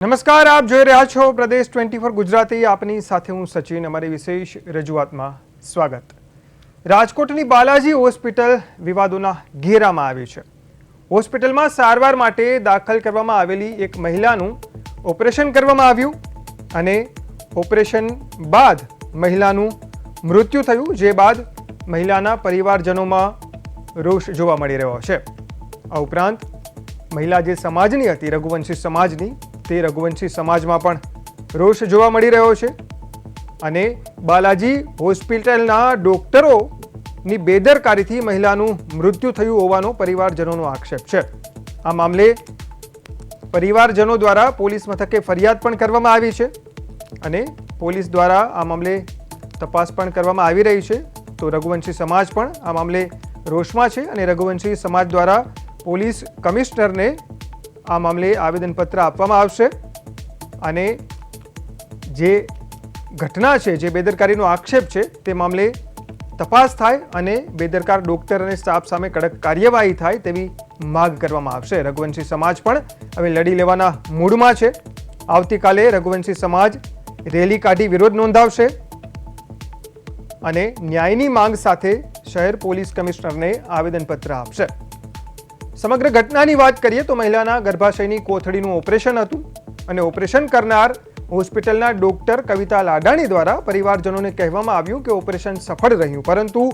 નમસ્કાર, આપ જોઈ રહ્યા છો પ્રદેશ 24 ગુજરાતી. આપની સાથે હું સચિન. અમારી વિશેષ રજૂઆતમાં સ્વાગત. રાજકોટની બાલાજી હોસ્પિટલ વિવાદોના ઘેરામાં આવી છે. હોસ્પિટલમાં સારવાર માટે દાખલ કરવામાં આવેલી એક મહિલાનું ઓપરેશન કરવામાં આવ્યું અને ઓપરેશન બાદ મહિલાનું મૃત્યુ થયું, જે બાદ મહિલાના પરિવારજનોમાં રોષ જોવા મળી રહ્યો છે. આ ઉપરાંત મહિલા જે સમાજની હતી, રઘુવંશી સમાજની, તે રઘુવંશી સમાજમાં પણ રોષ જોવા મળી રહ્યો છે અને બાલાજી હોસ્પિટલના ડોક્ટરોની બેદરકારીથી મહિલાનું મૃત્યુ થયું હોવાનો પરિવારજનોનો આક્ષેપ છે. આ મામલે પરિવારજનો દ્વારા પોલીસ મથકે ફરિયાદ પણ કરવામાં આવી છે અને પોલીસ દ્વારા આ મામલે તપાસ પણ કરવામાં આવી રહી છે. તો રઘુવંશી સમાજ પણ આ મામલે રોષમાં છે અને રઘુવંશી સમાજ દ્વારા પોલીસ કમિશનરને આ મામલે આવેદનપત્ર આપવામાં આવશે અને જે ઘટના છે, જે બેદરકારીનો આક્ષેપ છે, તે મામલે તપાસ થાય અને બેદરકાર ડોક્ટર અને સ્ટાફ સામે કડક કાર્યવાહી થાય તેવી માંગ કરવામાં આવશે. રઘુવંશી સમાજ પણ હવે લડી લેવાના મૂડમાં છે. આવતીકાલે રઘુવંશી સમાજ રેલી કાઢી વિરોધ નોંધાવશે અને ન્યાયની માંગ સાથે શહેર પોલીસ કમિશનરને આવેદનપત્ર આપશે. સમગ્ર ઘટનાની વાત કરીએ તો મહિલાના ગર્ભાશયની કોથળીનું ઓપરેશન હતું અને ઓપરેશન કરનાર હોસ્પિટલના ડોક્ટર કવિતા લાડાણી દ્વારા પરિવારજનોને કહેવામાં આવ્યું કે ઓપરેશન સફળ રહ્યું, પરંતુ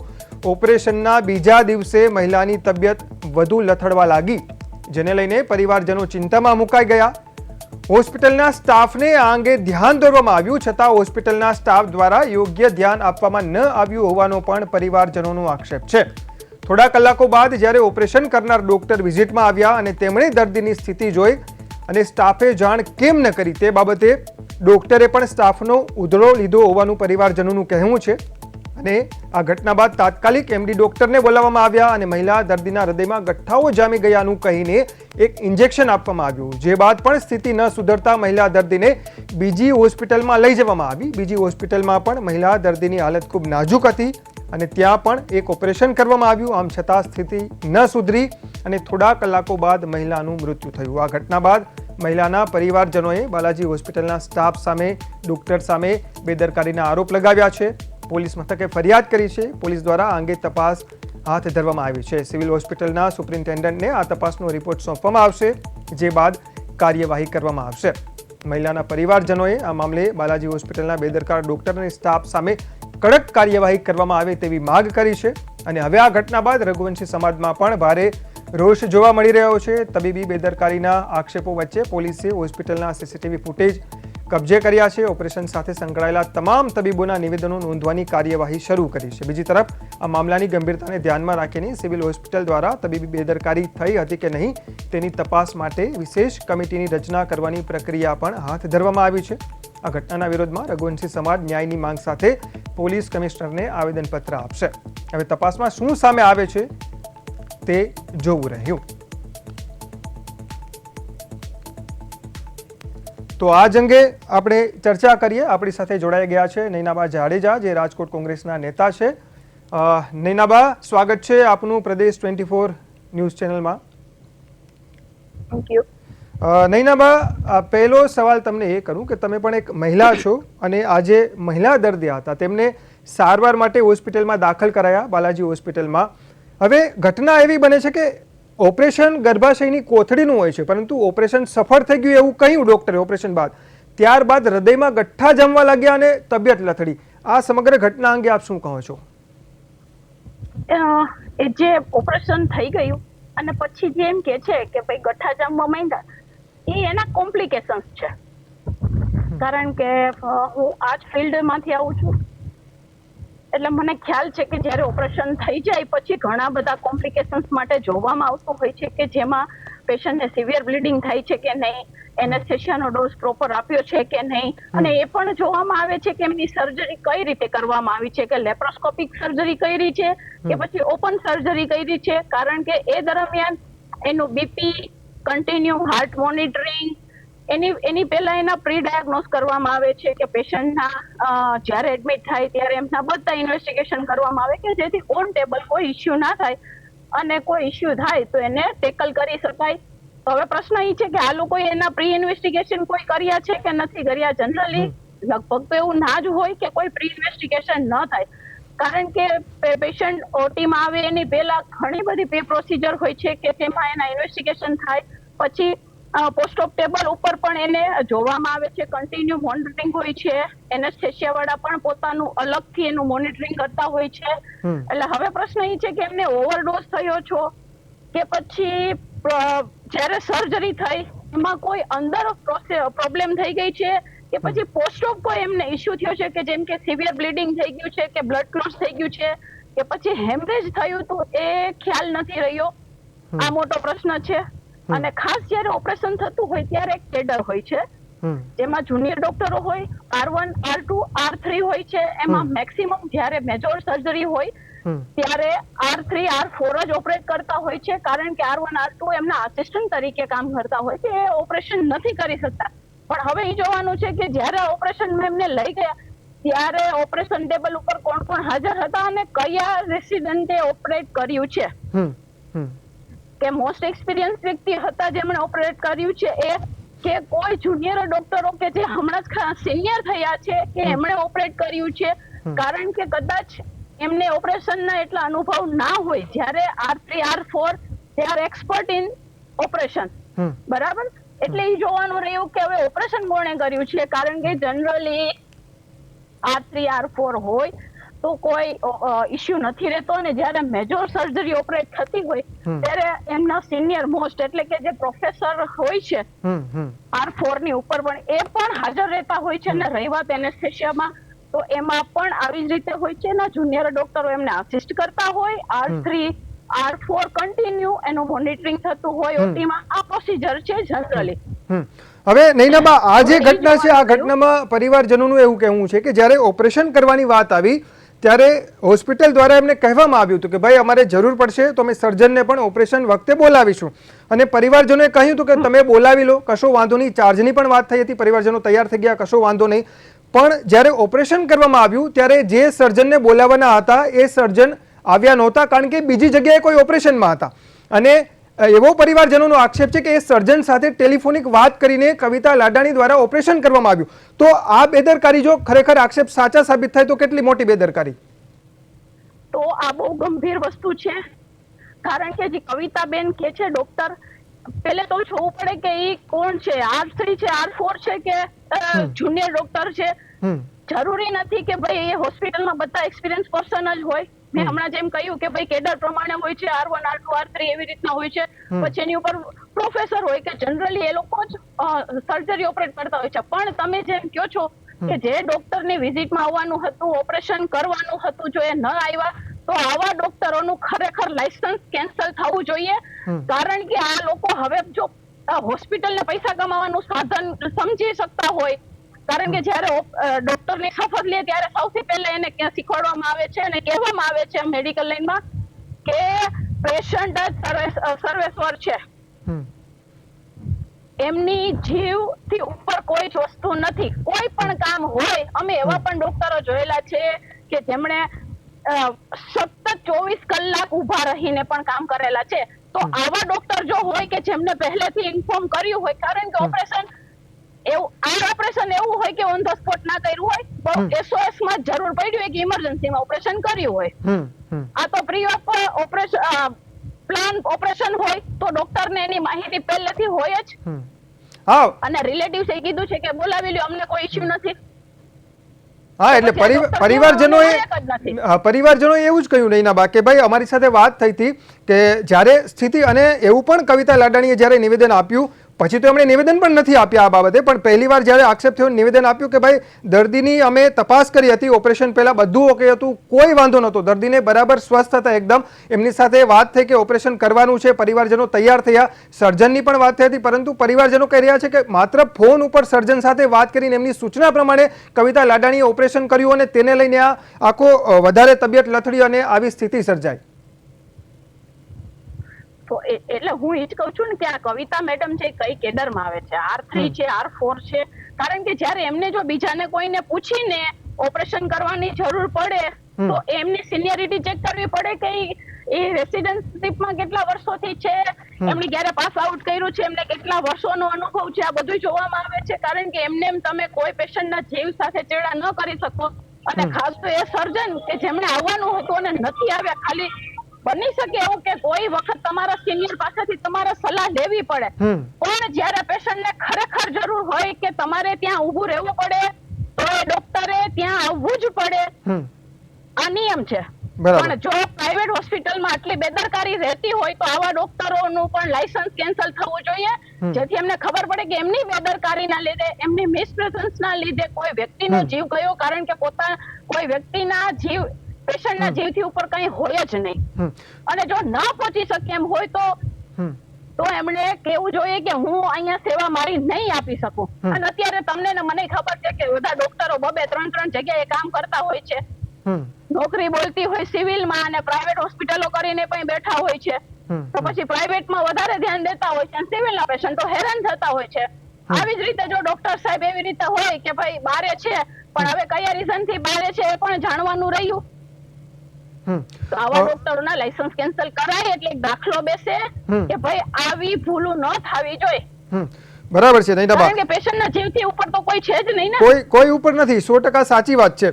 ઓપરેશનના બીજા દિવસે મહિલાની તબિયત વધુ લથડવા લાગી, જેને લઈને પરિવારજનો ચિંતામાં મુકાઈ ગયા. હોસ્પિટલના સ્ટાફને આ અંગે ધ્યાન દોરવામાં આવ્યું, છતાં હોસ્પિટલના સ્ટાફ દ્વારા યોગ્ય ધ્યાન આપવામાં ન આવ્યું હોવાનો પણ પરિવારજનોનો આક્ષેપ છે. થોડા કલાકો બાદ જ્યારે ઓપરેશન કરનાર ડોક્ટર વિઝિટમાં આવ્યા અને તેમણે દર્દીની સ્થિતિ જોઈ અને સ્ટાફે જાણ કેમ ન કરી તે બાબતે ડોક્ટરે પણ સ્ટાફનો ઉધડો લીધો હોવાનું પરિવારજનોનું કહેવું છે અને આ ઘટના બાદ તાત્કાલિક એમડી ડોક્ટરને બોલાવવામાં આવ્યા અને મહિલા દર્દીના હૃદયમાં ગઠ્ઠાઓ જામી ગયાનું કહીને એક ઇન્જેક્શન આપવામાં આવ્યું, જે બાદ પણ સ્થિતિ ન સુધરતા મહિલા દર્દીને બીજી હોસ્પિટલમાં લઈ જવામાં આવી. બીજી હોસ્પિટલમાં પણ મહિલા દર્દીની હાલત ખૂબ નાજુક હતી અને ત્યાં પણ એક ઓપરેશન કરવામાં આવ્યું. આમ છતાં સ્થિતિ ન સુધરી અને થોડા કલાકો બાદ મહિલાનું મૃત્યુ થયું. આ ઘટના બાદ મહિલાના પરિવારજનોએ બાલાજી હોસ્પિટલના સ્ટાફ સામે, ડોક્ટર સામે બેદરકારીના આરોપ લગાવ્યા છે. પોલીસ મથકે ફરિયાદ કરી છે. પોલીસ દ્વારા આ અંગે તપાસ હાથ ધરવામાં આવી છે. સિવિલ હોસ્પિટલના સુપ્રિન્ટેન્ડન્ટને આ તપાસનો રિપોર્ટ સોંપવામાં આવશે, જે બાદ કાર્યવાહી કરવામાં આવશે. મહિલાના પરિવારજનોએ આ મામલે બાલાજી હોસ્પિટલના બેદરકાર ડોક્ટર અને સ્ટાફ સામે કડક કાર્યવાહી કરવામાં આવે તેવી માંગ કરી છે અને હવે આ ઘટના બાદ રઘુવંશી સમાજમાં પણ ભારે રોષ જોવા મળી રહ્યો છે. તબીબી બેદરકારીના આક્ષેપો વચ્ચે પોલીસે હોસ્પિટલના સીસીટીવી ફૂટેજ કબજે કર્યા છે. ઓપરેશન સાથે સંકળાયેલા તમામ તબીબોના નિવેદનો નોંધવાની કાર્યવાહી શરૂ કરી છે. બીજી તરફ આ મામલાની ગંભીરતાને ધ્યાનમાં રાખીને સિવિલ હોસ્પિટલ દ્વારા તબીબી બેદરકારી થઈ હતી કે નહીં તેની તપાસ માટે વિશેષ કમિટીની રચના કરવાની પ્રક્રિયા પણ હાથ ધરવામાં આવી છે. આ ઘટનાના વિરોધમાં રઘુવંશી સમાજ ન્યાયની માંગ સાથે પોલીસ કમિશનરને આવેદનપત્ર આપશે. હવે તપાસમાં શું સામે આવે છે તે જોવું રહ્યું. તો આ જ અંગે આપણે ચર્ચા કરીએ. આપણી સાથે જોડાઈ ગયા છે નૈનાબા જાડેજા, જે રાજકોટ કોંગ્રેસના નેતા છે. નૈનાબા, સ્વાગત છે આપનું પ્રદેશ 24 ન્યૂઝ ચેનલમાં. Thank you. નૈનાબા, પહેલો સવાલ તમને એ કરું કે તમે પણ એક મહિલા છો અને આજે મહિલા દર્દી હતા, તેમને સારવાર માટે હોસ્પિટલમાં દાખલ કરાયા, બાલાજી હોસ્પિટલમાં. હવે ઘટના એવી બને છે કે ઓપરેશન ગર્ભાશયની કોથળીનું હોય છે, પરંતુ ઓપરેશન સફળ થઈ ગયું એવું કહ્યું ડોક્ટરે ઓપરેશન બાદ. ત્યારબાદ હૃદયમાં ગઠ્ઠા જમવા લાગ્યા અને તબિયત લથડી. આ સમગ્ર ઘટના અંગે આપ શું કહો છો? એ જે ઓપરેશન થઈ ગયું અને પછી જે એમ કે છે કે ભાઈ ગઠ્ઠા જમવા માંડ્યા, એ એના કોમ્પ્લિકેશન્સ છે. કારણ કે હું આ જ ફિલ્ડમાંથી આવું છું એટલે મને ખ્યાલ છે કે જ્યારે ઓપરેશન થઈ જાય પછી ઘણા બધા કોમ્પ્લિકેશન્સ માટે જોવામાં આવતું હોય છે કે જેમાં પેશન્ટને સિવિયર બ્લીડિંગ થાય છે કે નહીં, એનેસ્થેશિયાનો ડોઝ પ્રોપર આપ્યો છે કે નહીં, અને એ પણ જોવામાં આવે છે કે એમની સર્જરી કઈ રીતે કરવામાં આવી છે, કે લેપ્રોસ્કોપિક સર્જરી કરી છે કે પછી ઓપન સર્જરી કરી છે. કારણ કે એ દરમિયાન એનું બીપી કન્ટિન્યુ, હાર્ટ મોનિટરિંગ, એની પહેલા એના પ્રી ડાયગ્નોસ કરવામાં આવે છે કે પેશન્ટના જ્યારે એડમિટ થાય ત્યારે એમના બધા ઇન્વેસ્ટિગેશન કરવામાં આવે કે જેથી ઓન ટેબલ કોઈ ઇસ્યુ ના થાય અને કોઈ ઇસ્યુ થાય તો એને ટેકલ કરી શકાય તો હવે પ્રશ્ન એ છે કે આ લોકોએ એના પ્રી ઇન્વેસ્ટિગેશન કોઈ કર્યા છે કે નથી કર્યા. જનરલી લગભગ તો એવું ના જ હોય કે કોઈ પ્રી ઇન્વેસ્ટિગેશન ન થાય, કારણ કે પેશન્ટ ઓટીમાં આવે એની પહેલા ઘણી બધી પ્રી પ્રોસિજર હોય છે કે તેમાં એના ઇન્વેસ્ટિગેશન થાય. પછી પોસ્ટ ઓફ ટેબલ ઉપર પણ એને જોવામાં આવે છે, કન્ટિન્યુ મોનિટરિંગ હોય છે, એનેસ્થેસિયા વાળા પણ પોતાનું અલગથી એનું મોનિટરિંગ કરતા હોય છે. એટલે હવે પ્રશ્ન એ છે કે એમને ઓવરડોઝ થયો છો કે પછી જ્યારે સર્જરી થઈ એમાં કોઈ અંદર પ્રોબ્લેમ થઈ ગઈ છે કે પછી પોસ્ટ ઓફ કોઈ એમને ઇસ્યુ થયો છે કે જેમ કે સિવિયર બ્લીડિંગ થઈ ગયું છે કે બ્લડ ક્લોટ થઈ ગયું છે કે પછી હેમરેજ થયું તો એ ખ્યાલ નથી રહ્યો. આ મોટો પ્રશ્ન છે. અને ખાસ જ્યારે ઓપરેશન થતું હોય ત્યારે એક કેડર હોય છે જેમાં જુનિયર ડોક્ટરો હોય, R1, R2, R3 હોય છે. એમાં મેક્સિમમ જ્યારે મેજર સર્જરી હોય ત્યારે R3, R4 જ ઓપરેટ કરતા હોય છે, કારણ કે R1, R2 એમના આસિસ્ટન્ટ તરીકે કામ કરતા હોય છે, એ ઓપરેશન નથી કરી શકતા. પણ હવે એ જોવાનું છે કે જ્યારે ઓપરેશનમાં એમને લઈ ગયા ત્યારે ઓપરેશન ટેબલ ઉપર કોણ કોણ હાજર હતા અને કયા રેસિડન્ટે ઓપરેટ કર્યું છે. કે મોસ્ટ એક્સપિરિયન્સ વ્યક્તિ હતા જેમણે ઓપરેટ કર્યું છે એ, કે કોઈ જુનિયર ડોક્ટરો કે જે હમણાં જ સિનિયર થયા છે કે એમણે ઓપરેટ કર્યું છે, કારણ કે કદાચ એમને ઓપરેશનના એટલા અનુભવ ના હોય. જ્યારે R3, R4 they are expert in operation, બરાબર. એટલે એ જોવાનું રહ્યું કે હવે ઓપરેશન કોણે કર્યું છે, કારણ કે જનરલી R3, R4 હોય તો કોઈ ઇશ્યુ નથી રહેતો. અને જ્યારે મેજર સર્જરી ઓપરેટ થતી હોય ત્યારે એમના સિનિયર મોસ્ટ એટલે કે જે પ્રોફેસર હોય છે R4 ની ઉપર પણ એ પણ હાજર રહેતા હોય છે. અને રહી વાત એનેસ્થેસિયામાં તો એમાં પણ આવી જ રીતે હોય છે ને, જુનિયર ડોક્ટરો એમને આસિસ્ટ કરતા હોય, R3, R4 કન્ટિન્યુ એનું મોનિટરિંગ થતું હોય ઓટીમાં. આ પ્રોસિજર છે જનરલી. હવે નૈનાબા, આ જે ઘટના છે આ ઘટનામાં પરિવારજનોનું એવું કહેવું છે કે જ્યારે ઓપરેશન કરવાની વાત આવી ત્યારે હોસ્પિટલ દ્વારા એમને કહેવામાં આવ્યું હતું કે ભાઈ અમારે જરૂર પડશે તો અમે સર્જનને પણ ઓપરેશન વખતે બોલાવીશું, અને પરિવારજનોએ કહ્યું હતું કે તમે બોલાવી લો, કશો વાંધો નહીં. ચાર્જની પણ વાત થઈ હતી, પરિવારજનો તૈયાર થઈ ગયા, કશો વાંધો નહીં. પણ જ્યારે ઓપરેશન કરવામાં આવ્યું ત્યારે જે સર્જનને બોલાવવાના હતા એ સર્જન આવ્યા નહોતા, કારણ કે બીજી જગ્યાએ કોઈ ઓપરેશનમાં હતા. અને એવો પરિવારજનોનો આક્ષેપ છે કે એ સર્જન સાથે ટેલિફોનિક વાત કરીને કવિતા લાડાણી દ્વારા ઓપરેશન કરવામાં આવ્યું. તો આ બેદરકારી જો ખરેખર આક્ષેપ સાચા સાબિત થાય તો કેટલી મોટી બેદરકારી? તો આ બહુ ગંભીર વસ્તુ છે, કારણ કે જે કવિતાબેન કે છે ડોક્ટર, પેલે તો જોવું પડે કે એ કોણ છે, R3 છે, R4 છે કે જુનિયર ડોક્ટર છે. જરૂરી નથી કે ભાઈ એ હોસ્પિટલમાં બધા એક્સપિરિયન્સ પર્સન જ હોય. મેં હમણાં જેમ કહ્યું કે ભાઈ કેડર પ્રમાણે હોય છે, R1, R2, R3 એવી રીતના હોય છે. પછી એની ઉપર પ્રોફેસર હોય કે જનરલી એ લોકો જ સર્જરી ઓપરેટ કરતા હોય છે. પણ તમે જેમ કહો છો કે જે ડોક્ટરની વિઝિટમાં આવવાનું હતું, ઓપરેશન કરવાનું હતું, જો એ ન આવ્યા તો આવા ડોક્ટરોનું ખરેખર લાયસન્સ કેન્સલ થવું જોઈએ. કારણ કે આ લોકો હવે જો હોસ્પિટલને પૈસા કમાવાનું સાધન સમજી શકતા હોય, કારણ કે જ્યારે ડોક્ટરની શપથ લે ત્યારે સૌથી પહેલા એને શીખવાડવામાં આવે છે અને કહેવામાં આવે છે મેડિકલ લાઈનમાં કે પેશન્ટ જ સર્વેશ્વર છે, એમની જીવથી ઉપર કોઈ જ વસ્તુ નથી. કોઈ પણ કામ હોય, અમે એવા પણ ડોક્ટરો જોયેલા છે કે જેમણે સતત 24 કલાક ઉભા રહીને પણ કામ કરેલા છે. તો આવા ડોક્ટર જો હોય કે જેમને પહેલેથી ઇન્ફોર્મ કર્યું હોય, કારણ કે ઓપરેશન એવું હોય કે ઓન ધ સ્પોટ ના કર્યું હોય, પણ SOS માં જરૂર પડી હોય કે ઇમરજન્સીમાં ઓપરેશન કર્યું હોય. આ તો પ્રી ઓપરેશન પ્લાન ઓપરેશન હોય તો ડોક્ટરને એની માહિતી પહેલેથી હોય જ. અને રિલેટિવ્સ એ કીધું છે કે બોલાવી લ્યો, અમને કોઈ ઇશ્યુ નથી. હા, એટલે પરિવારજનોએ એવું જ કહ્યું નૈનાબા કે ભાઈ અમારી સાથે વાત થઈ હતી કે જ્યારે સ્થિતિ, અને એવું પણ કવિતા લાડાણીએ જ્યારે નિવેદન આપ્યું પછી તો એમણે નિવેદન પણ નથી આપ્યા આ બાબતે, પણ પહેલી વાર જ્યારે આક્ષેપ થયો નિવેદન આપ્યું કે ભાઈ દર્દીની અમે તપાસ કરી હતી, ઓપરેશન પહેલા બધું ઓકે હતું, કોઈ વાંધો નહોતો, દર્દીને બરાબર સ્વસ્થ હતા એકદમ, એમની સાથે વાત થઈ કે ઓપરેશન કરવાનું છે, પરિવારજનો તૈયાર થયા, સર્જનની પણ વાત થઈ હતી. પરંતુ પરિવારજનો કહી રહ્યા છે કે માત્ર ફોન ઉપર સર્જન સાથે વાત કરીને એમની સૂચના પ્રમાણે કવિતા લાડાણીએ ઓપરેશન કર્યું અને તેને લઈને આ આખો વધારે તબિયત લથડી અને આવી સ્થિતિ સર્જાઈ. તો એટલે હું એ જ કહું છું ને કે આ કવિતા મેડમ છે કઈ કેડરમાં આવે છે, R3 છે, R4 છે. કારણ કે જ્યારે એમને જો બીજાને કોઈને પૂછીને ઓપરેશન કરવાની જરૂર પડે તો એમની સિનિયરિટી ચેક કરવી પડે કે એ રેસિડેન્ટશીપમાં કેટલા વર્ષોથી છે, એમણે ક્યારે પાસ આઉટ કર્યું છે, એમને કેટલા વર્ષોનો અનુભવ છે, આ બધું જોવામાં આવે છે. કારણ કે એમને તમે કોઈ પેશન્ટના જીવ સાથે ચેડા ન કરી શકો. અને ખાસ તો એ સર્જન કે જેમણે આવવાનું હતું અને નથી આવ્યા, ખાલી બની શકે એવું કે કોઈ વખત તમારા સિનિયર પાસેથી તમારે સલાહ લેવી પડે, પણ જ્યારે પેશન્ટને ખરેખર જરૂર હોય કે તમારે ત્યાં ઊભું રહેવું પડે તો ડોક્ટરે ત્યાં આવવું જ પડે. આ નિયમ છે. પણ જો પ્રાઇવેટ હોસ્પિટલમાં આટલી બેદરકારી રહેતી હોય તો આવા ડોક્ટરોનું પણ લાયસન્સ કેન્સલ થવું જોઈએ, જેથી એમને ખબર પડે કે એમની બેદરકારીના લીધે, એમની મિસપ્રેઝન્સના લીધે કોઈ વ્યક્તિનો જીવ ગયો. કારણ કે કોઈ વ્યક્તિના જીવ, પેશન્ટના જીવથી ઉપર કંઈ હોય જ નહીં. અને જો ન પહોંચી શકે એમ હોય તો એમણે કેવું જોઈએ કે હું અહીંયા સેવા મારી નહીં આપી શકું. અને અત્યારે તમને ને મને ખબર છે કે બધા ડોક્ટરો 2-3 જગ્યાએ કામ કરતા હોય છે, નોકરી બોલતી હોય સિવિલમાં અને પ્રાઇવેટ હોસ્પિટલો કરીને પણ બેઠા હોય છે. તો પછી પ્રાઇવેટમાં વધારે ધ્યાન દેતા હોય છે અને સિવિલના પેશન્ટો હેરાન થતા હોય છે. આવી જ રીતે જો ડોક્ટર સાહેબ એવી રીતે હોય કે ભાઈ બારે છે પણ હવે કયા રીઝન થી બારે છે એ પણ જાણવાનું રહ્યું, તો આવા ડોક્ટરોના લાયસન્સ કેન્સલ કરાય એટલે એક દાખલો બેસે કે ભાઈ આવી ભૂલું ન થવી જોઈએ. બરાબર છે નૈનાબા, કારણ કે પેશન્ટના જીવથી ઉપર તો કોઈ છે જ નહીં ને. કોઈ ઉપર નથી. 100% સાચી વાત છે.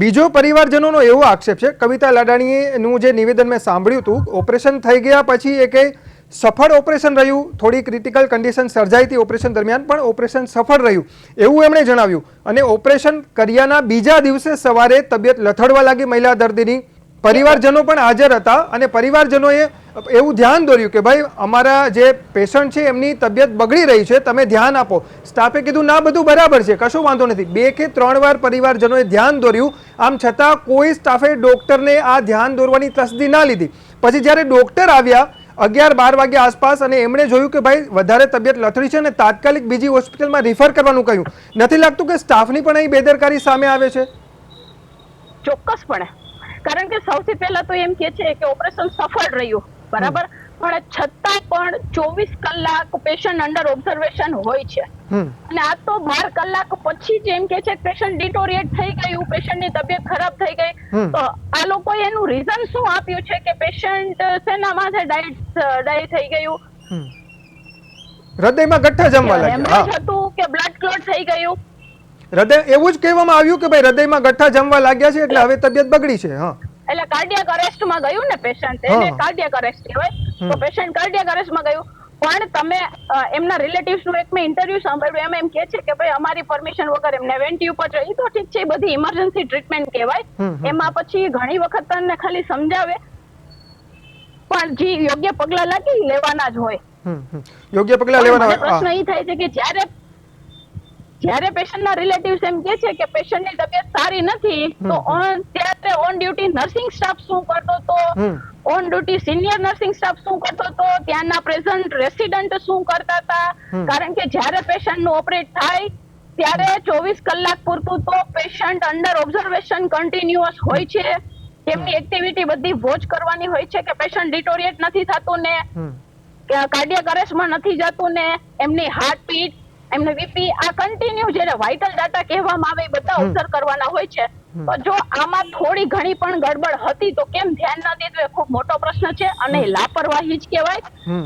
બીજો પરિવારજનોનો એવો આક્ષેપ છે, કવિતા લાડાણીનું જે નિવેદન મેં સાંભળ્યું હતું, ઓપરેશન થઈ ગયા પછી એ કે સફળ ઓપરેશન રહ્યું, થોડી ક્રિટિકલ કન્ડિશન સર્જાઈ હતી ઓપરેશન દરમિયાન, પણ ઓપરેશન સફળ રહ્યું એવું એમણે જણાવ્યું. અને ઓપરેશન કર્યાના બીજા દિવસે સવારે તબિયત લથડવા લાગી મહિલા દર્દીની. પરિવારજનો પણ હાજર હતા અને પરિવારજનોએ એવું ધ્યાન દોર્યું કે ભાઈ અમારા જે પેશન્ટ છે એમની તબિયત બગડી રહી છે, તમે ધ્યાન આપો. સ્ટાફે કીધું ના બધું બરાબર છે, કશો વાંધો નથી. 2 કે 3 વાર પરિવારજનોએ ધ્યાન દોર્યું, આમ છતાં કોઈ સ્ટાફે ડોક્ટરને આ ધ્યાન દોરવાની તસદી ના લીધી. પછી જ્યારે ડોક્ટર આવ્યા 11-12 વાગ્યા આસપાસ અને એમણે જોયું કે ભાઈ વધારે તબિયત લથડી છે અને તાત્કાલિક બીજી હોસ્પિટલમાં રિફર કરવાનું કહ્યું. નથી લાગતું કે સ્ટાફની પણ અહીં બેદરકારી સામે આવે છે? ચોક્કસપણે. કારણ કે સૌથી પહેલા તો એમ કે છે કે ઓપરેશન સફળ રહ્યું, બરાબર, પણ છતાં પણ 24 કલાક પેશન્ટ અંડર ઓબ્ઝર્વેશન હોય છે. અને આ તો 12 કલાક પછી જ એમ કે છે પેશન્ટ ડિટોરિએટ થઈ ગયું, પેશન્ટની તબિયત ખરાબ થઈ ગઈ. તો આ લોકોએ એનું રીઝન શું આપ્યું છે કે પેશન્ટ શેના માથે ડાય થઈ ગયું? હૃદયમાં ગઠ્ઠા જમવા લાગ્યા. એમ હતું કે બ્લડ ક્લોટ થઈ ગયું. હૃદય એવું જ કહેવામાં આવ્યું કે ભાઈ હૃદયમાં ગઠ્ઠા જમવા લાગ્યા છે એટલે હવે તબિયત બગડી છે. એટલે કાર્ડિયાક અરેસ્ટમાં ગયું ને પેશન્ટ, એને કાર્ડિયાક અરેસ્ટ કહેવાય. તો પેશન્ટ કાર્ડિયાક અરેસ્ટમાં ગયું. પણ તમે એમના રિલેટિવ્સનું એક મેં ઇન્ટરવ્યુ સાંભળ્યું, એમાં એમ કહે છે કે ભાઈ અમારી પરમિશન વગર એમને વેન્ટી ઉપર ચડી. તો ઠીક છે, એ બધી ઇમરજન્સી ટ્રીટમેન્ટ કહેવાય. એમાં પછી ઘણી વખત તમને ખાલી સમજાવે, પણ જે યોગ્ય પગલા લાગી લેવાના જ હોય. યોગ્ય પગલા લેવાના હોય. પ્રશ્ન એ થાય છે કે જ્યારે પેશન્ટના રિલેટિવ્સ એમ કહે છે કે પેશન્ટની તબિયત સારી નથી, તો ત્યારે ઓન ડ્યુટી નર્સિંગ સ્ટાફ શું કરતો હતો, on duty senior nursing staff શું કરતો હતો, ત્યાંના પ્રેઝન્ટ રેસિડન્ટ શું કરતા હતા? કારણ કે જ્યારે પેશન્ટનું ઓપરેટ થાય ત્યારે 24 કલાક પૂરતું તો પેશન્ટ અંડર ઓબ્ઝર્વેશન કન્ટિન્યુઅસ હોય છે. તેમની એક્ટિવિટી બધી વોચ કરવાની હોય છે કે પેશન્ટ ડિટોરિએટ નથી થતું ને, કાર્ડિયાક અરેસ્ટમાં નથી જતું ને, એમની હાર્ટબીટ, એમને વીપી, આ કન્ટિન્યુ જેને વાઇટલ ડાટા કહેવામાં આવે એ બધા ઓબ્ઝર્વ કરવાના હોય છે. તો જો આમાં થોડી ઘણી પણ ગડબડ હતી તો કેમ ધ્યાન ન દીધું, એ ખૂબ મોટો પ્રશ્ન છે. અને લાપરવાહી જ કહેવાય.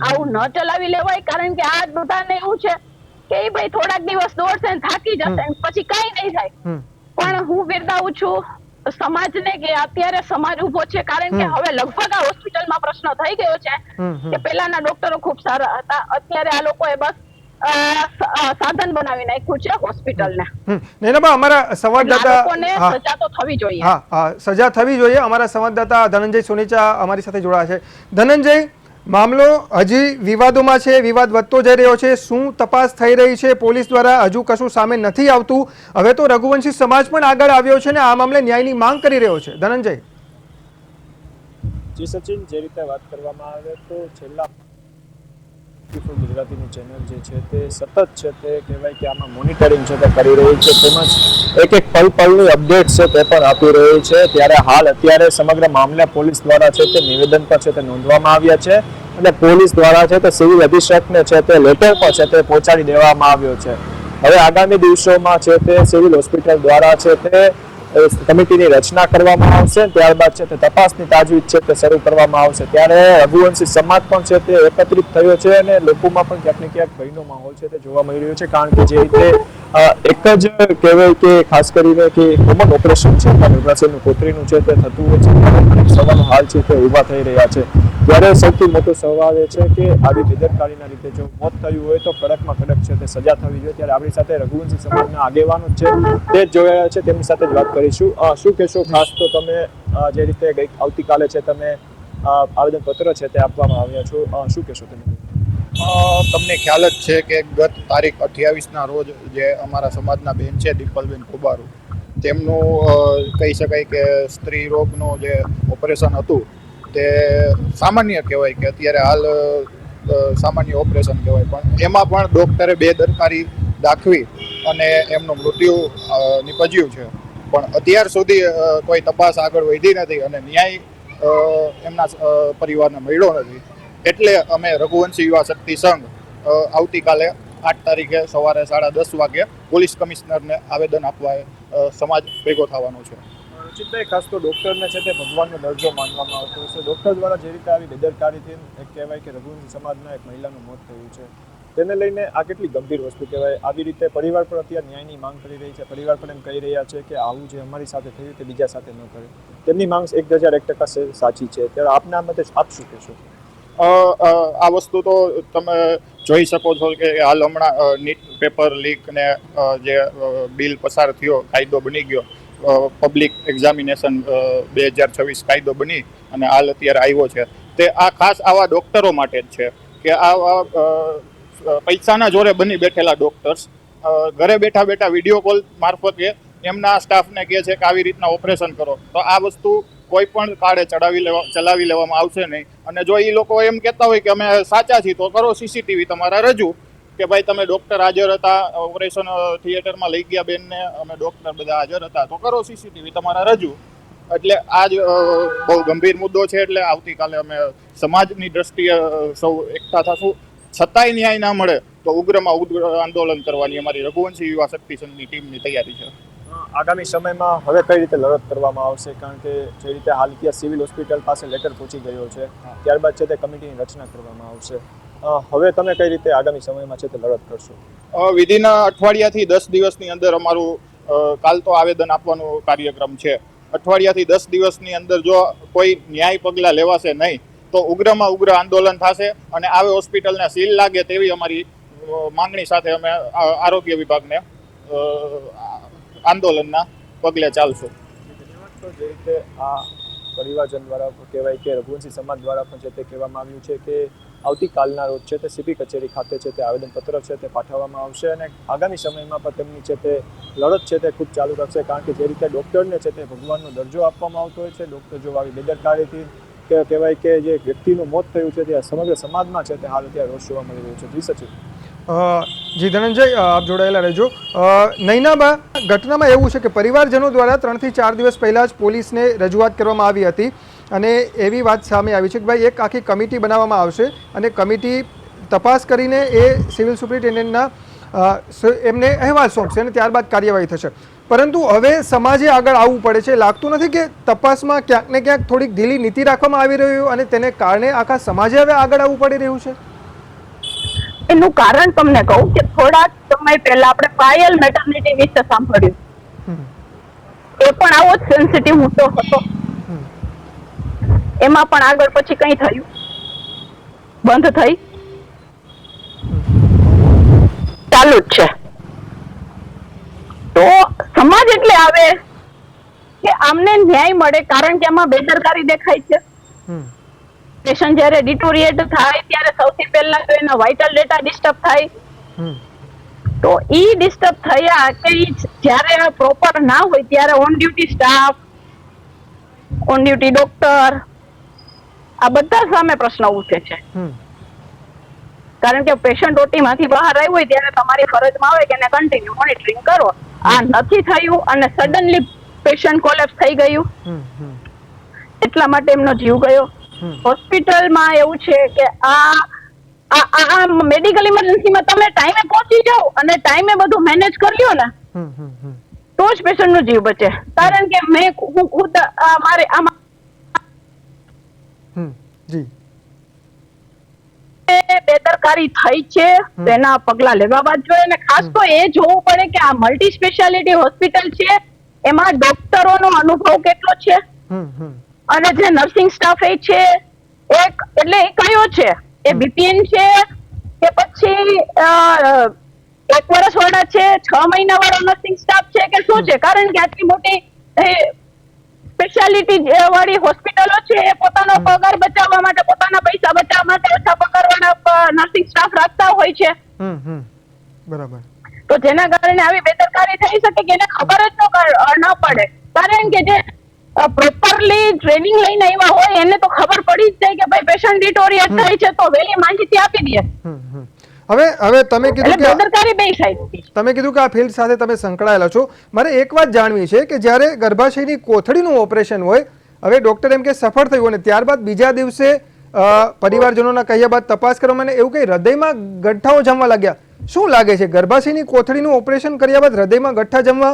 આવું ન ચલાવી લેવાય. કારણ કે આ બધાને એવું છે કે એ ભાઈ થોડાક દિવસ દોડશે ને થાકી જશે, પછી કઈ નહીં થાય. પણ હું બિરદાવું છું સમાજને કે અત્યારે સમાજ ઉભો છે. કારણ કે હવે લગભગ આ હોસ્પિટલમાં પ્રશ્ન થઈ ગયો છે કે પહેલાના ડોક્ટરો ખૂબ સારા હતા, અત્યારે આ લોકોએ બસ સાધન બનાવી નાખ્યું છે હોસ્પિટલને. નૈનાબા, અમારા સંવાદદાતા સજા તો થવી જોઈએ. હા, સજા થવી જોઈએ. અમારા સંવાદદાતા ધનંજય સોનેચા અમારી સાથે જોડાયા છે. ધનંજય, મામલો હજી વિવાદોમાં છે, વિવાદ વધતો જઈ રહ્યો છે. શું તપાસ થઈ રહી છે? પોલીસ દ્વારા હજુ કશું સામે નથી આવતું. હવે તો રઘુવંશી સમાજ પણ આગળ આવ્યો છે ને આ મામલે ન્યાયની માંગ કરી રહ્યો છે. ધનંજય. જી સચિન, જે રીતે વાત કરવામાં આવે તો છેલ્લા ગુજરાતીની ચેનલ જે છે તે સતત છે તે કહેવાય કે આમાં મોનિટરિંગ છે તે કરી રહી છે, તેમજ એક પલની અપડેટ છે તે પણ આપી રહી છે. ત્યારે હાલ અત્યારે સમગ્ર મામલે પોલીસ દ્વારા છે તે નિવેદન પર છે તે નોંધવામાં આવ્યા છે અને પોલીસ દ્વારા છે તે સિવિલ અધિક્ષકને છે તે લેટર પર છે તે પહોંચાડી દેવામાં આવ્યો છે. હવે આગામી દિવસોમાં છે તે સિવિલ હોસ્પિટલ દ્વારા છે તે કમિટીની રચના કરવામાં આવશે, ત્યારબાદ છે તે તપાસની તાજવીજ છે તે શરૂ કરવામાં આવશે. ત્યારે રઘુવંશી સમાજ પણ છે તે એકત્રિત થયો છે અને લોકોમાં પણ ક્યાંક ને ક્યાંક ભયનો માહોલ છે તે જોવા મળી રહ્યો છે. કારણ કે જે રીતે એક જ કહેવાય કે ખાસ કરીને કે કોમન ઓપરેશન છે ગર્ભાશયનું કોતરીનું છે તે થતું હોય છે, અનેક સવાલો હાલ છે તે ઊભા થઈ રહ્યા છે. ત્યારે સૌથી મોટો સવાલ એ છે કે આવી બેદરકારીના રીતે જો મોત થયું હોય તો કડકમાં કડક છે તે સજા થવી જોઈએ. ત્યારે આપણી સાથે રઘુવંશી સમાજના આગેવાનો છે તે જ જોડાયા છે, તેમની સાથે જ વાત કરીશું. શું કહેશો? ખાસ તો તમે જે રીતે આવતીકાલે છે તમે આવેદનપત્ર છે તે આપવામાં આવ્યા છો, શું કહેશો તમે? તમને ખ્યાલ જ છે કે ગત તારીખ 28ના રોજ જે અમારા સમાજના બેન છે દીપલબેન કુબારુ, તેમનું કહી શકાય કે સ્ત્રી રોગનું જે ઓપરેશન હતું તે સામાન્ય કહેવાય કે અત્યારે હાલ સામાન્ય ઓપરેશન કહેવાય, પણ એમાં પણ ડૉક્ટરે બેદરકારી દાખવી અને એમનું મૃત્યુ નિપજ્યું છે. પણ અત્યાર સુધી કોઈ તપાસ આગળ વધી નથી અને ન્યાય એમના પરિવારને મળ્યો નથી. એટલે અમે રઘુવંશી યુવા શક્તિ સંઘ આવતીકાલે 8 તારીખે સવારે 10:30 વાગે પોલીસ કમિશનરને આવેદન આપવા સમાજ ભેગો થવાનો છે. રચિતભાઈ, ખાસ તો ડૉક્ટરને છે તે ભગવાનનો દરજ્જો માનવામાં આવતો હોય છે. ડૉક્ટર દ્વારા જે રીતે આવી બેદરકારીથી એક કહેવાય કે રઘુવંશી સમાજના એક મહિલાનું મોત થયું છે, તેને લઈને આ કેટલી ગંભીર વસ્તુ કહેવાય. આવી રીતે પરિવાર પણ અત્યારે ન્યાયની માંગ કરી રહી છે. પરિવાર પણ એમ કહી રહ્યા છે કે આવું જે અમારી સાથે થયું તે બીજા સાથે ન કરે. તેમની માંગ 1001% સાચી છે. ત્યારે આપના મતે આપ શું કહેશો? આ વસ્તુ તો તમે જોઈ શકો છો કે હાલ હમણાં નીટ પેપર લીક ને જે બિલ પસાર થયો, કાયદો બની ગયો, પબ્લિક એક્ઝામિનેશન 2026 કાયદો બની અને હાલ અત્યારે આવ્યો છે, તે આ ખાસ આવા ડૉક્ટરો માટે જ છે કે આવા પૈસાના જોરે બની બેઠેલા ડૉક્ટર્સ ઘરે બેઠા બેઠા વિડીયો કોલ મારફતે એમના સ્ટાફને કહે છે કે આવી રીતના ઓપરેશન કરો. તો આ વસ્તુ કોઈ પણ કાળે ચલાવી લેવામાં આવશે નહીં. અને જો એ લોકો એમ કહેતા હોય કે અમે સાચા છીએ તો કરો સીસીટીવી તમારા રજૂ કે ભાઈ તમે ડૉક્ટર હાજર હતા, ઓપરેશન થિયેટરમાં લઈ ગયા બેનને, અમે ડૉક્ટર બધા હાજર હતા, તો કરો સીસીટીવી તમારા રજૂ. એટલે આ જ બહુ ગંભીર મુદ્દો છે. એટલે આવતીકાલે અમે સમાજની દ્રષ્ટિએ સૌ એકઠા થશું. છતાંય ન્યાય ના મળે તો ઉગ્રમાં ઉગ્ર આંદોલન કરવાની અમારી રઘુવંશી યુવા શક્તિ સંઘની ટીમની તૈયારી છે. આગામી સમયમાં હવે કઈ રીતે લડત કરવામાં આવશે? કારણ કે જે રીતે હાલ ત્યાં સિવિલ હોસ્પિટલ પાસે લેટર પહોંચી ગયો છે, ત્યારબાદ છે તે કમિટીની રચના કરવામાં આવશે. હવે તમે કઈ રીતે આગામી સમયમાં છે તે લડત કરશો? વિધિન અઠવાડિયાથી 10 દિવસની અંદર અમારું કાલ તો આવેદન આપવાનો કાર્યક્રમ છે. અઠવાડિયાથી 10 દિવસની અંદર જો કોઈ ન્યાય પગલાં લેવાશે નહીં તો ઉગ્રમાં ઉગ્ર આંદોલન થશે અને આવે હોસ્પિટલને સીલ લાગે તેવી અમારી માંગણી સાથે અમે આરોગ્ય વિભાગને આંદોલનના પગલે ચાલશું. ધન્યવાદ. જે રીતે આ પરિવારજન દ્વારા કહેવાય કે રઘુવંશી સમાજ દ્વારા પણ છે તે કહેવામાં આવ્યું છે કે આવતીકાલના રોજ છે તે સીપી કચેરી ખાતે છે તે આવેદનપત્ર છે તે પાઠવવામાં આવશે અને આગામી સમયમાં પણ તેમની છે તે લડત છે તે ખૂબ ચાલુ રાખશે. કારણ કે જે રીતે ડૉક્ટરને છે તે ભગવાનનો દરજ્જો આપવામાં આવતો હોય છે, ડૉક્ટર જો આવી બેદરકારીથી કે કહેવાય કે જે વ્યક્તિનું મોત થયું છે તે સમગ્ર સમાજમાં છે તે હાલ અત્યારે રોષ જોવા મળી રહ્યો છે. જી સચિવ. જી ધનંજય, આપ જોડાયેલા રહેજો. નૈનાબા, ઘટનામાં એવું છે કે પરિવારજનો દ્વારા 3 થી 4 દિવસ પહેલાં જ પોલીસને રજૂઆત કરવામાં આવી હતી અને એવી વાત સામે આવી છે કે ભાઈ એક આખી કમિટી બનાવવામાં આવશે અને કમિટી તપાસ કરીને એ સિવિલ સુપ્રિન્ટેન્ડન્ટના એમને અહેવાલ સોંપશે અને ત્યારબાદ કાર્યવાહી થશે. પરંતુ હવે સમાજે આગળ આવવું પડે છે. લાગતું નથી કે તપાસમાં ક્યાંક ને ક્યાંક થોડીક ઢીલી નીતિ રાખવામાં આવી રહ્યું અને તેને કારણે આખા સમાજે હવે આગળ આવવું પડી રહ્યું છે? એનું કારણ તમને કહું કે થોડા સમય પહેલા આપણે પાયલ મેટર્નિટી વિશે સાંભળ્યું. એ પણ આવો જ સેન્સિટિવ મુદ્દો હતો. એમાં પણ આગળ પછી કઈ થયું? બંધ થઈ? ચાલુ જ છે. તો સમાજ એટલે આવે કે આમને ન્યાય મળે, કારણ કે આમાં બેદરકારી દેખાય છે. પેશન્ટ જ્યારે ડિટોરિએટ થાય ત્યારે સૌથી પહેલા તો એના વાઇટલ ડેટા ડિસ્ટર્બ થાય. તો ઈ ડિસ્ટર્બ થયા કે જ્યારે પ્રોપર ના હોય ત્યારે on duty staff, on duty doctor, આ બધા સામે પ્રશ્ન ઉઠે છે. કારણ કે પેશન્ટ ઓટી માંથી બહાર આવ્યું હોય ત્યારે તમારી ફરજમાં આવે કે એને કન્ટિન્યુ મોનિટરિંગ કરો. આ નથી થયું અને સડનલી પેશન્ટ કોલેપ્સ થઈ ગયું, એટલા માટે એમનો જીવ ગયો. હોસ્પિટલમાં એવું છે કે આ મેડિકલ ઇમરજન્સીમાં તમે ટાઈમે પહોંચી જાઓ અને ટાઈમે બધું મેનેજ કરી લ્યો ને તો જ પેશન્ટ નો જીવ બચે. કારણ કે હું ખુદ મારે આમાં જી બેદરકારી થઈ છે, તેના પગલા લેવા જોઈએ. અને ખાસ તો એ જોવું પડે કે આ મલ્ટી સ્પેશિયાલિટી હોસ્પિટલ છે, એમાં ડોક્ટરોનો અનુભવ કેટલો છે અને જે નર્સિંગ સ્ટાફ એ છે એટલે એ કયો છે, એ બીપીએન છે કે પછી 1 વર્ષ વાળા છે, 6 મહિના વાળો નર્સિંગ સ્ટાફ છે કે શું છે? કારણ કે આટલી મોટી સ્પેશિયાલિટી વાળી હોસ્પિટલો છે એ પોતાનો પગાર બચાવવા માટે, પોતાના પૈસા બચાવવા માટે ઓછા પગારવાળા નર્સિંગ સ્ટાફ રાખતા હોય છે. બરાબર. તો જેના કારણે આવી બેદરકારી થઈ શકે કે એને ખબર જ ન પડે. કારણ કે જે પ્રોપરલી ટ્રેનિંગ લઈને આવ્યા હોય એને તો ખબર પડી જ જાય કે ભાઈ પેશન્ટ ડિટોરિએટ થાય છે તો વહેલી માહિતી આપી દે. હવે તમે કીધું કે બેદરકારી બે સાઈડથી. તમે કીધું કે આ ફિલ્ડ સાથે તમે સંકળાયેલા છો. મારે એક વાત જાણવી છે કે જ્યારે ગર્ભાશયની કોથળીનું ઓપરેશન હોય, હવે ડોક્ટર એમ કે સફળ થયું અને ત્યારબાદ બીજા દિવસે પરિવારજનોના કહ્યા બાદ તપાસ કરવામાં એવું કે હૃદયમાં ગઠ્ઠાઓ જમવા લાગ્યા. શું લાગે છે ગર્ભાશયની કોથળીનું ઓપરેશન કર્યા બાદ હૃદયમાં ગઠ્ઠા જમવા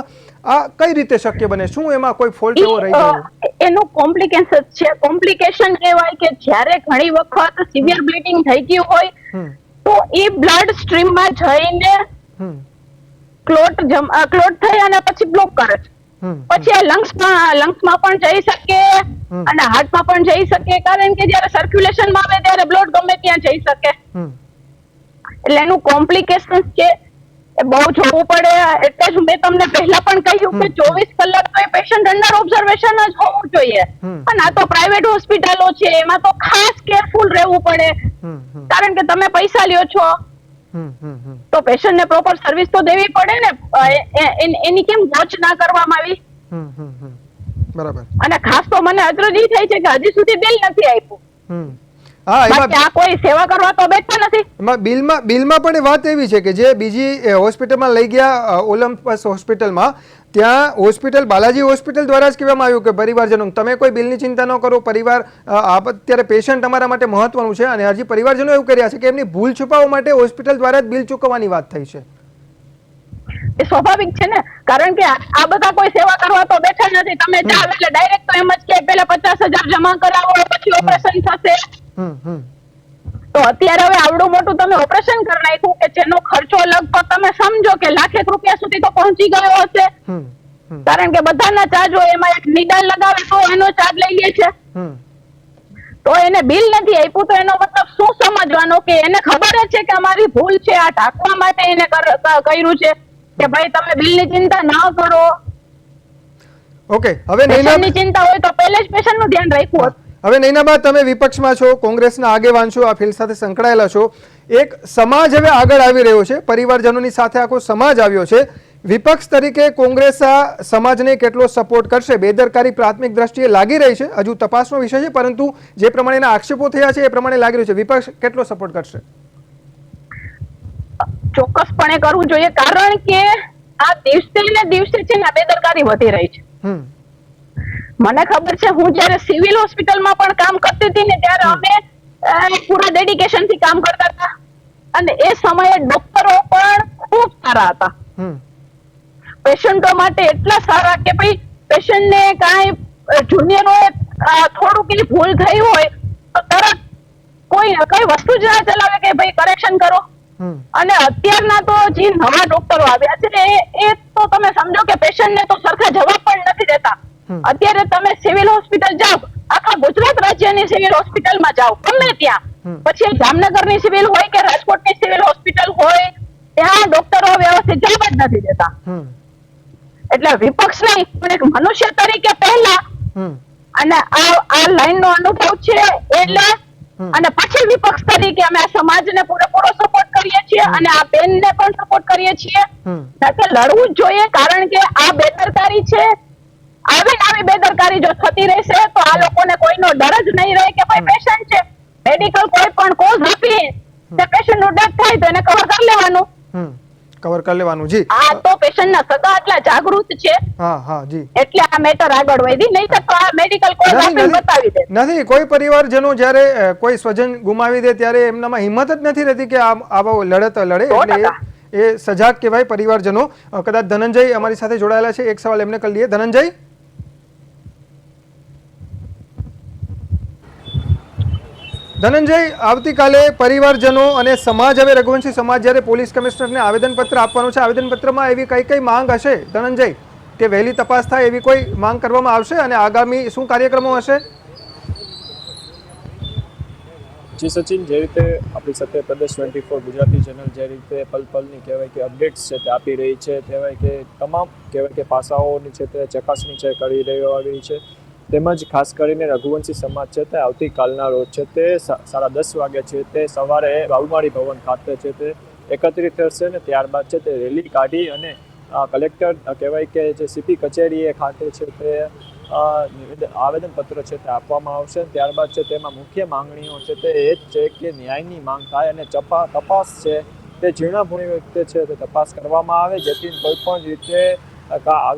આ કઈ રીતે શક્ય બને? શું એમાં કોઈ ફોલ્ટ એવો રહી ગયો? એનું કોમ્પ્લિકેશન છે. કોમ્પ્લિકેશન કહેવાય કે જ્યારે ઘણી વખત સિવિયર બ્લીડિંગ થઈ ગયું હોય તો એ બ્લડ સ્ટ્રીમમાં જઈને ક્લોટ થઈ અને પછી બ્લોક કરે છે. પછી આ લંગ્સમાં પણ જઈ શકે અને હાર્ટમાં પણ જઈ શકે. કારણ કે જ્યારે સર્ક્યુલેશનમાં આવે ત્યારે બ્લડ ગમે ત્યાં જઈ શકે. એટલે એનું કોમ્પ્લિકેશન છે, એ બહુ જોવું પડે. એટલે જ મેં તમને પહેલા પણ કહ્યું કે 24 કલાક તો એ પેશન્ટ અંડર ઓબ્ઝર્વેશન જ હોવું જોઈએ. અને આ તો પ્રાઇવેટ હોસ્પિટલો છે, એમાં તો ખાસ કેરફુલ રહેવું પડે. કારણ કે તમે પૈસા લ્યો છો તો પેશન્ટને પ્રોપર સર્વિસ તો દેવી પડે ને. એની કેમ વોચ ના કરવામાં આવી? બરાબર. અને ખાસ તો મને અચરજ થાય છે કે હજી સુધી બિલ નથી આપ્યું. આ કોઈ સેવા કરવા તો બેઠા નથી. બિલમાં પણ વાત એવી છે કે જે બીજી હોસ્પિટલમાં લઈ ગયા ઓલિમ્પસ હોસ્પિટલમાં, ત્યાં હોસ્પિટલ બાલાજી હોસ્પિટલ દ્વારા જ કહેવામાં આવ્યું કે પરિવારજનો તમે કોઈ બિલની ચિંતા ન કરો, પરિવાર અત્યારે પેશન્ટ અમારા માટે મહત્વનું છે. અને હજી પરિવારજનો એવું કર્યા છે કે એમની ભૂલ છુપાવવા માટે હોસ્પિટલ દ્વારા જ બિલ ચૂકવવાની વાત થઈ છે. એ સ્વાભાવિક છે ને, કારણ કે આ બધા કોઈ સેવા કરવા તો બેઠા નથી. તમે જાવ એટલે ડાયરેક્ટ તો એમ જ કે પેલા 50,000 જમા કરાવો પછી ઓપરેશન થશે. તો અત્યારે હવે આવડું મોટું તમે ઓપરેશન કરી નાખ્યું કે જેનો ખર્ચો લગભગ તમે સમજો કે લાખેક રૂપિયા સુધી તો પહોંચી ગયો હશે. કારણ કે બધાના ચાર્જ હોય, એમાં એક નિદાન લગાવે તો એનો ચાર્જ લઈ લે છે. તો એને બિલ નથી આપ્યું તો એનો મતલબ શું સમજવાનો કે એને ખબર જ છે કે અમારી ભૂલ છે, આ ઢાંકવા માટે એને કર્યું છે કે ભાઈ તમે બિલની ચિંતા ના કરો. ઓકે, હવે પેશન્ટની ચિંતા હોય તો પહેલે જ પેશન્ટનું ધ્યાન રાખ્યું હોત. હવે નૈનાબા, તમે વિપક્ષમાં છો, કોંગ્રેસના આગેવાન છો, આ ફિલ્ડ સાથે સંકળાયેલા છો. એક સમાજ હવે આગળ આવી રહ્યો છે, પરિવારજનોની સાથે આખો સમાજ આવ્યો છે. વિપક્ષ તરીકે કોંગ્રેસ આ સમાજને કેટલો સપોર્ટ કરશે? બેદરકારી પ્રાથમિક દ્રષ્ટિએ લાગી રહી છે, હજુ તપાસનો વિષય છે, પરંતુ જે પ્રમાણેના આક્ષેપો થયા છે એ પ્રમાણે લાગી રહ્યું છે. વિપક્ષ કેટલો સપોર્ટ કરશે? ચોક્કસપણે કરવું જોઈએ. કારણ કે આ દિવસે ને દિવસે છે ને બેદરકારી વધી રહી છે. મને ખબર છે, હું જયારે સિવિલ હોસ્પિટલમાં પણ કામ કરતી હતી ને ત્યારે અમે પૂરા ડેડિકેશન થી કામ કરતા હતા અને એ સમયે ડોક્ટરો પણ ખૂબ સારા હતા. પેશન્ટો માટે એટલા સારા કે ભાઈ પેશન્ટને કાંઈ જુનિયરોએ થોડુંક ભૂલ થઈ હોય તો તરત કઈ વસ્તુ જ ના ચલાવે કે ભાઈ કરેક્શન કરો. અને અત્યારના તો જે નવા ડોક્ટરો આવ્યા છે એ તો તમે સમજો કે પેશન્ટને તો સરખા જવાબ પણ નથી દેતા. અત્યારે તમે સિવિલ હોસ્પિટલ જાઓ, આખા ગુજરાત રાજ્યની સિવિલ હોસ્પિટલમાં જાઓ, ગમે ત્યાં, પછી જામનગરની સિવિલ હોય કે રાજકોટની સિવિલ હોસ્પિટલ હોય, ત્યાં ડોક્ટરો વ્યવસ્થિત જવાબ જ નથી દેતા. એટલે વિપક્ષ નહીં પણ એક મનુષ્ય તરીકે પહેલા અને આ લાઈન નો અનુભવ છે એટલે અને પછી વિપક્ષ તરીકે અમે આ સમાજને પૂરેપૂરો સપોર્ટ કરીએ છીએ અને આ બેનને પણ સપોર્ટ કરીએ છીએ. સાથે લડવું જ જોઈએ. કારણ કે આ બેદરકારી છે, આવી બેદરકારી જો થતી રહેશે તો આ લોકોને કોઈનો ડર જ નહીં રહે કે ભાઈ પેશન્ટ છે, મેડિકલ કોઈ પણ કોઝ આપી તે પેશન્ટનું ડેથ થાય તો એને કવર કરી લેવાનું. જી. આ તો પેશન્ટના સગા આટલા જાગૃત છે. જી. એટલે આ મેટર આગળ વધી નહીં તો આ મેડિકલ કોઝ આપીને બતાવી દે. નથી, કોઈ પરિવારજનો જ્યારે કોઈ સ્વજન ગુમાવી દે ત્યારે એમનામાં હિંમત જ નથી રહેતી કે આવો લડત લડે. એ સજાગ કહેવાય પરિવારજનો. કદાચ ધનંજય અમારી સાથે જોડાયેલા છે, એક સવાલ એમને કરી લઈએ. ધનંજય, આવતીકાલે પરિવારજનો અને સમાજ, હવે રઘુવંશી સમાજ જ્યારે પોલીસ કમિશનરને આવેદનપત્ર આપવાનું છે, આવેદનપત્રમાં એવી કઈ કઈ માંગ હશે ધનંજય, કે વહેલી તપાસ થાય એવી કોઈ માંગ કરવામાં આવશે અને આગામી શું કાર્યક્રમો હશે? જી સચિન, જે રીતે આપણી સાથે પ્રદેશ 24 ગુજરાતી ચેનલ જે રીતે પલ પલની કહેવાય કે અપડેટ્સ છે તે આપી રહી છે, કહેવાય કે તમામ કહેવાય કે પાસાઓની છે તે ચકાસણી છે કરી રહી છે, તેમજ ખાસ કરીને રઘુવંશી સમાજ છે તે આવતીકાલના રોજ છે તે 10:30 વાગે છે તે સવારે બાબુમાળી ભવન ખાતે છે તે એકત્રિત થશે ને ત્યારબાદ છે તે રેલી કાઢી અને કલેક્ટર કહેવાય કે જે સીપી કચેરીએ ખાતે છે તે આવેદનપત્ર છે તે આપવામાં આવશે. ત્યારબાદ છે તેમાં મુખ્ય માંગણીઓ છે તે એ જ છે કે ન્યાયની માંગ થાય અને તપાસ છે તે ઝીણાભૂણી વખતે છે તે તપાસ કરવામાં આવે, જેથી કોઈ પણ રીતે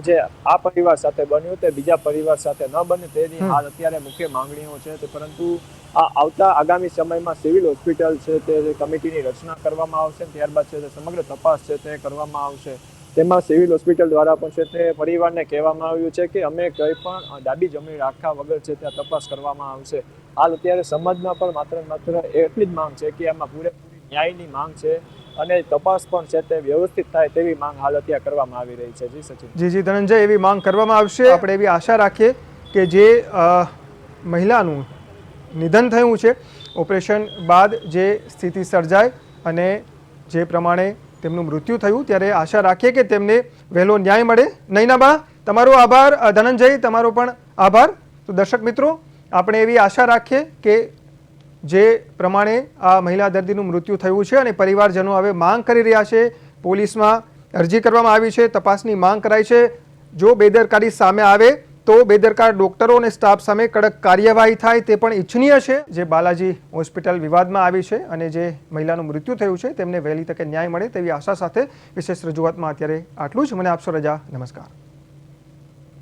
જે આ પરિવાર સાથે બન્યું તે બીજા પરિવાર સાથે ન બને તેની હાલ અત્યારે મુખ્ય માંગણીઓ છે તે. પરંતુ આવતા આગામી સમયમાં સિવિલ હોસ્પિટલ છે તે કમિટીની રચના કરવામાં આવશે, ત્યારબાદ છે તે સમગ્ર તપાસ છે તે કરવામાં આવશે. તેમાં સિવિલ હોસ્પિટલ દ્વારા પણ છે તે પરિવારને કહેવામાં આવ્યું છે કે અમે કંઈ પણ ડાબી જમણી રાખ્યા વગર છે ત્યાં તપાસ કરવામાં આવશે. હાલ અત્યારે સમાજમાં પણ માત્ર એટલી જ માંગ છે કે આમાં પૂરેપૂરી ન્યાયની માંગ છે અને તપાસ પણ છે તે વ્યવસ્થિત થાય તેવી માંગ હાલ અત્યારે કરવામાં આવી રહી છે. જી સચિન. જી ધનંજય, એવી માંગ કરવામાં આવશે. આપણે એવી આશા રાખીએ કે જે મહિલાનું નિધન થયું છે ઓપરેશન બાદ જે સ્થિતિ સર્જાય અને જે પ્રમાણે તેમનું મૃત્યુ થયું, ત્યારે આશા રાખીએ કે તેમને વહેલો ન્યાય મળે. નૈનાબા, તમારો આભાર. ધનંજય, તમારો પણ આભાર. તો દર્શક મિત્રો, આપણે એવી આશા રાખીએ કે જે પ્રમાણે આ મહિલા દર્દીનું મૃત્યુ થયું છે અને પરિવારજનો હવે માંગ કરી રહ્યા છે, પોલીસમાં અરજી કરવામાં આવી છે, તપાસની માંગ કરાઈ છે. જો બેદરકારી સામે આવે તો બેદરકાર ડોક્ટરો અને સ્ટાફ સામે કડક કાર્યવાહી થાય તે પણ ઈચ્છનીય છે. જે બાલાજી હોસ્પિટલ વિવાદમાં આવી છે અને જે મહિલાનું મૃત્યુ થયું છે તેમને વહેલી તકે ન્યાય મળે તેવી આશા સાથે વિશેષ રજૂઆતમાં અત્યારે આટલું જ. મને આપશો રજા. નમસ્કાર.